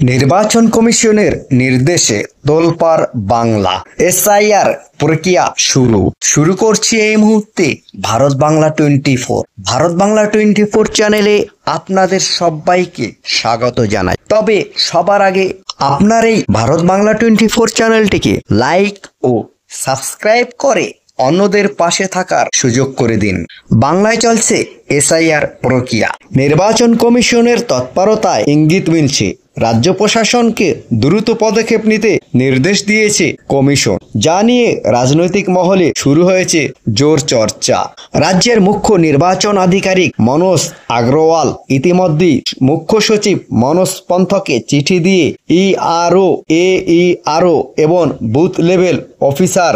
নির্বাচন কমিশনের নির্দেশে তোলপাড় বাংলা এসআইআর প্রক্রিয়া শুরু করছি এই মুহূর্তে ভারত বাংলা 24। ভারত বাংলা 24 চ্যানেলে আপনাদের সবাইকে স্বাগত জানাই। তবে সবার আগে আপনার এই ভারত বাংলা 24 চ্যানেলটিকে লাইক ও সাবস্ক্রাইব করে অন্যদের পাশে থাকার সুযোগ করে দিন। বাংলায় চলছে এসআইআর প্রক্রিয়া। নির্বাচন কমিশনের তৎপরতায় ইঙ্গিত মিলছে রাজ্য প্রশাসনকে দ্রুত পদক্ষেপ নিতে নির্দেশ দিয়েছে কমিশন, যা নিয়ে রাজনৈতিক মহলে শুরু হয়েছে জোর চর্চা। রাজ্যের মুখ্য নির্বাচন আধিকারিক মনোজ আগরওয়াল ইতিমধ্যেই মুখ্য সচিব মনোজ পন্থকে চিঠি দিয়ে ইআরও, AERO এবং বুথ লেভেল অফিসার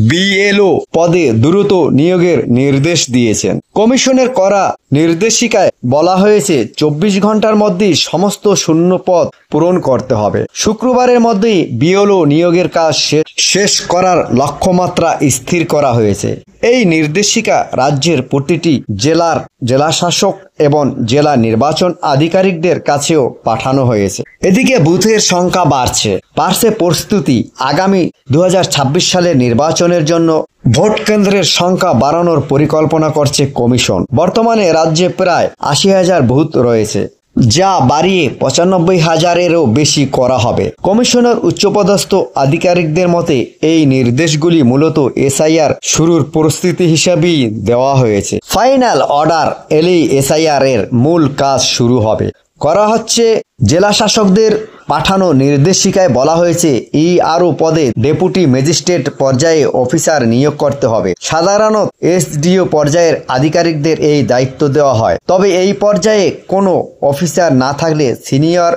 BLO পদে দ্রুত নিয়োগের নির্দেশ দিয়েছেন। কমিশনের করা নির্দেশিকায় বলা হয়েছে 24 ঘন্টার মধ্যেই সমস্ত শূন্য পদ পূরণ করতে হবে। শুক্রবারের মধ্যেই BLO নিয়োগের কাজ শেষ করার লক্ষ্যমাত্রা স্থির করা হয়েছে। এই নির্দেশিকা রাজ্যের প্রতিটি জেলাশাসক এবং জেলা নির্বাচন আধিকারিকদের কাছেও পাঠানো হয়েছে। এদিকে বুথের সংখ্যা বাড়ছে প্রস্তুতি। আগামী 2026 সালের নির্বাচনের জন্য ভোট কেন্দ্রের সংখ্যা বাড়ানোর পরিকল্পনা করছে কমিশন। বর্তমানে রাজ্যে প্রায় 80,000 বুথ রয়েছে, যা বাড়িয়ে 95,000-এরও বেশি করা হবে। কমিশনের উচ্চপদস্থ আধিকারিকদের মতে এই নির্দেশগুলি মূলত এসআইআর শুরুর প্রস্তুতি হিসাবেই দেওয়া হয়েছে। ফাইনাল অর্ডার এলেই এসআইআর এর মূল কাজ শুরু হবে। করা হচ্ছে জেলা শাসকদের পাঠানো নির্দেশিকায় বলা হয়েছে ইআরও পদে ডেপুটি ম্যাজিস্ট্রেট পর্যায়ে অফিসার নিয়োগ করতে হবে। সাধারণত SDO পর্যায়ের আধিকারিকদের এই দায়িত্ব দেওয়া হয়, তবে এই পর্যায়ে কোনো অফিসার না থাকলে সিনিয়র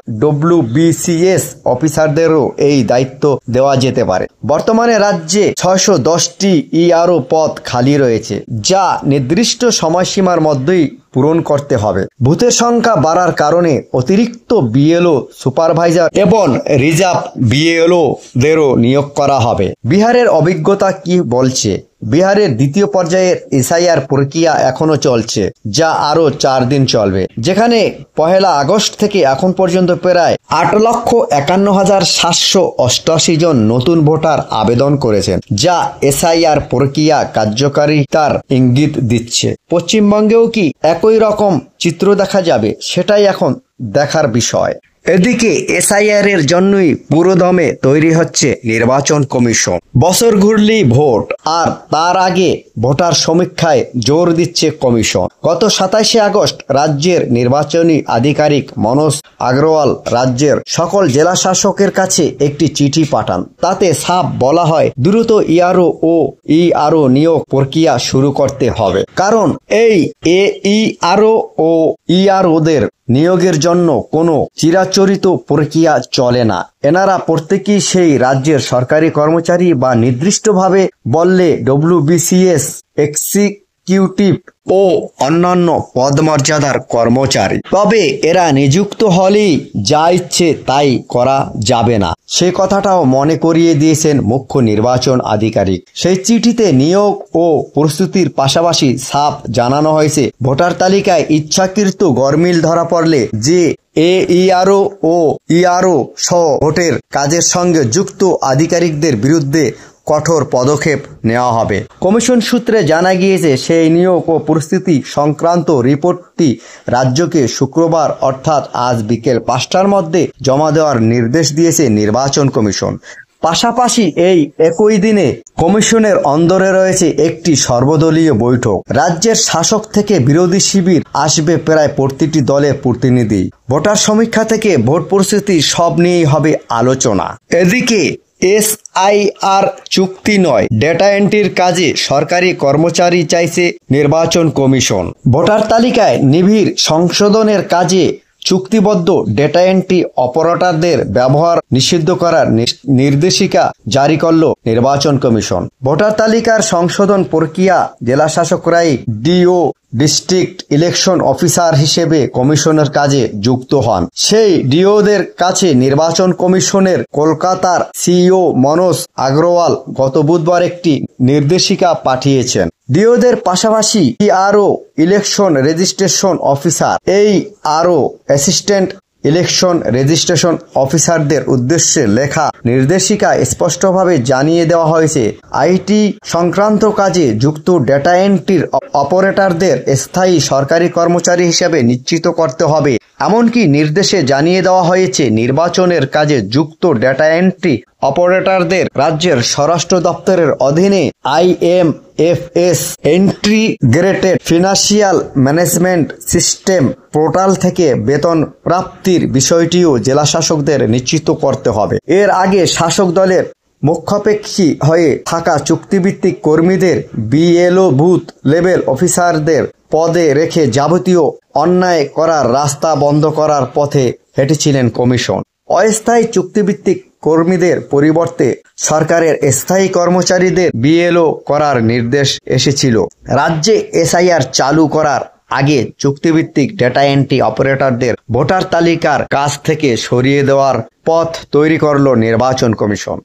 WBCS অফিসারদেরও এই দায়িত্ব দেওয়া যেতে পারে। বর্তমানে রাজ্যে 610টি ইআরও পদ খালি রয়েছে, যা নির্দিষ্ট সময়সীমার মধ্যেই পূরণ করতে হবে। বুথের সংখ্যা বাড়ার কারণে অতিরিক্ত BLO, সুপারভাইজার এবং রিজার্ভ BLO-দেরও নিয়োগ করা হবে। বিহারের অভিজ্ঞতা কি বলছে? বিহারের দ্বিতীয় পর্যায়ের এসআইআর প্রক্রিয়া এখনো চলছে, যা আরো 4 দিন চলবে, যেখানে 1 আগস্ট থেকে এখন পর্যন্ত প্রায় 8,51,788 জন নতুন ভোটার আবেদন করেছেন, যা এসআইআর প্রক্রিয়া কার্যকারিতার ইঙ্গিত দিচ্ছে। পশ্চিমবঙ্গেও কি একই রকম চিত্র দেখা যাবে, সেটাই এখন দেখার বিষয়। এদিকে এসআইআর এর জন্যই পুরোদমে তৈরি হচ্ছে নির্বাচন কমিশন। বছর ঘুরলেই ভোট, আর তার আগে ভোটার সমীক্ষায় জোর দিচ্ছে কমিশন। গত 27 আগস্ট রাজ্যের নির্বাচনী আধিকারিক মনোজ আগরওয়াল রাজ্যের সকল জেলা শাসকের কাছে একটি চিঠি পাঠান। তাতে সাফ বলা হয় দ্রুত ইআরও ও ইআরও নিয়োগ প্রক্রিয়া শুরু করতে হবে, কারণ এই AERO ও ইআরওদের নিয়োগের জন্য কোনো চিরাচরিত প্রক্রিয়া চলে না। এনারা প্রত্যেকেই সেই রাজ্যের সরকারি কর্মচারী বা নির্দিষ্টভাবে বললে WBCS, এক্সিকিউটিভ ও অন্যান্য পদমর্যাদার কর্মচারী। তবে এরা নিযুক্ত হলেই যা ইচ্ছে তাই করা যাবে না, সে কথাটাও মনে করিয়ে দিয়েছেন মুখ্য নির্বাচন আধিকারিক। সেই চিঠিতে নিয়োগ ও প্রস্তুতির পাশাপাশি সাফ জানানো হয়েছে ভোটার তালিকায় ইচ্ছাকৃত গরমিল ধরা পড়লে যে AERO ও ইআরও সহ ভোটের কাজের সঙ্গে যুক্ত আধিকারিকদের বিরুদ্ধে কঠোর পদক্ষেপ নেওয়া হবে। কমিশন সূত্রে জানা গিয়েছে সেই নিয়োগ ও পরিস্থিতি সংক্রান্ত রিপোর্টটি রাজ্যকে শুক্রবার অর্থাৎ আজ বিকেল 5টার মধ্যে জমা দেওয়ার নির্দেশ দিয়েছে নির্বাচন কমিশন। পাশাপাশি এই একই দিনে কমিশনের অন্দরে রয়েছে একটি সর্বদলীয় বৈঠক। রাজ্যের শাসক থেকে বিরোধী শিবির আসবে প্রায় প্রতিটি দলের প্রতিনিধি। ভোটার সমীক্ষা থেকে ভোট পরিস্থিতি সব নিয়েই হবে আলোচনা। এদিকে এসআইআর চুক্তি নয়, ডেটা এন্ট্রির কাজে সরকারি কর্মচারী চাইছে নির্বাচন কমিশন। ভোটার তালিকায় নিবিড় সংশোধনের কাজে চুক্তিবদ্ধ ডেটা এন্ট্রি অপারেটরদের ব্যবহার নিষিদ্ধ করার নির্দেশিকা জারি করল নির্বাচন কমিশন। ভোটার তালিকার সংশোধন প্রক্রিয়া জেলাশাসকরাই DO, ডিস্ট্রিক্ট ইলেকশন অফিসার হিসেবে কমিশনের কাজে যুক্ত হন। সেই DOদের কাছে নির্বাচন কমিশনের কলকাতার CEO মনোজ আগরওয়াল গত বুধবার একটি নির্দেশিকা পাঠিয়েছেন। ডিওদের পাশাপাশি ইআরও ইলেকশন রেজিস্ট্রেশন অফিসার, এই আরও অ্যাসিস্ট্যান্ট ইলেকশন রেজিস্ট্রেশন অফিসারদের উদ্দেশ্যে লেখা নির্দেশিকা স্পষ্টভাবে জানিয়ে দেওয়া হয়েছে, আইটি সংক্রান্ত কাজে যুক্ত ডেটা এন্ট্রির অপারেটরদের স্থায়ী সরকারি কর্মচারী হিসেবে নিশ্চিত করতে হবে। এমনকি নির্দেশে জানিয়ে দেওয়া হয়েছে, নির্বাচনের কাজে যুক্ত ডেটা এন্ট্রি অপারেটরদের রাজ্যের স্বরাষ্ট্র দপ্তরের অধীনে IMFS integrated financial management system portal থেকে বেতন প্রাপ্তির বিষয়টিও জেলাশাসকদের নিশ্চিত করতে হবে। এর আগে শাসক দলের মুখাপেক্ষী হয়ে থাকা চুক্তিভিত্তিক কর্মীদের BLO বুথ লেভেল অফিসারদের পদে রেখে যাবতীয় অন্যায় করার রাস্তা বন্ধ করার পথে হেঁটেছিলেন কমিশন। অস্থায়ী চুক্তিভিত্তিক কর্মীদের পরিবর্তে সরকারের স্থায়ী কর্মচারীদের BLO করার নির্দেশ এসেছিল। রাজ্যে SIR চালু করার আগে চুক্তিভিত্তিক ডেটা এন্ট্রি অপারেটরদের ভোটার তালিকার কাছ থেকে সরিয়ে দেওয়ার পথ তৈরি করল নির্বাচন কমিশন।